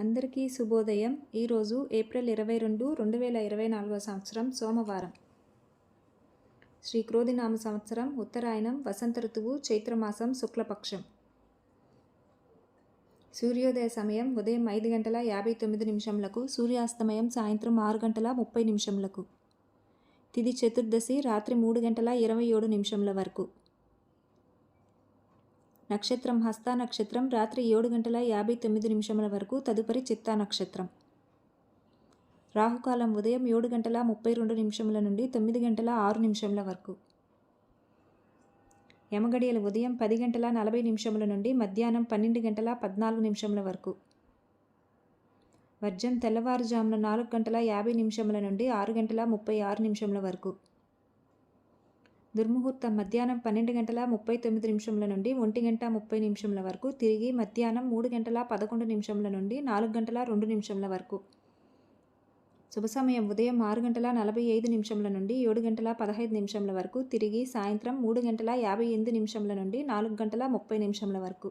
అందరికీ శుభోదయం. ఈరోజు ఏప్రిల్ 22, 2024 సంవత్సరం సోమవారం. శ్రీ క్రోధినామ సంవత్సరం, ఉత్తరాయణం, వసంత ఋతువు, చైత్రమాసం, శుక్లపక్షం. సూర్యోదయ సమయం ఉదయం 5:59, సూర్యాస్తమయం సాయంత్రం 6:30 తిథి చతుర్దశి రాత్రి 3:27 వరకు. నక్షత్రం హస్త నక్షత్రం రాత్రి 7:59 వరకు, తదుపరి చిత్తా నక్షత్రం. రాహుకాలం ఉదయం 7:32 నుండి 9:06 వరకు. యమగడియలు ఉదయం 10:40 నుండి మధ్యాహ్నం 12:14 వరకు. వర్జం తెల్లవారుజామున 4:50 నుండి 6:36 వరకు. దుర్ముహూర్తం మధ్యాహ్నం 12:39 నుండి 1:30 వరకు, తిరిగి మధ్యాహ్నం 3:11 నుండి 4:02 వరకు. శుభ సమయం ఉదయం 6:45 నుండి 7:15 వరకు, తిరిగి సాయంత్రం 3:58 నుండి 4:30 వరకు.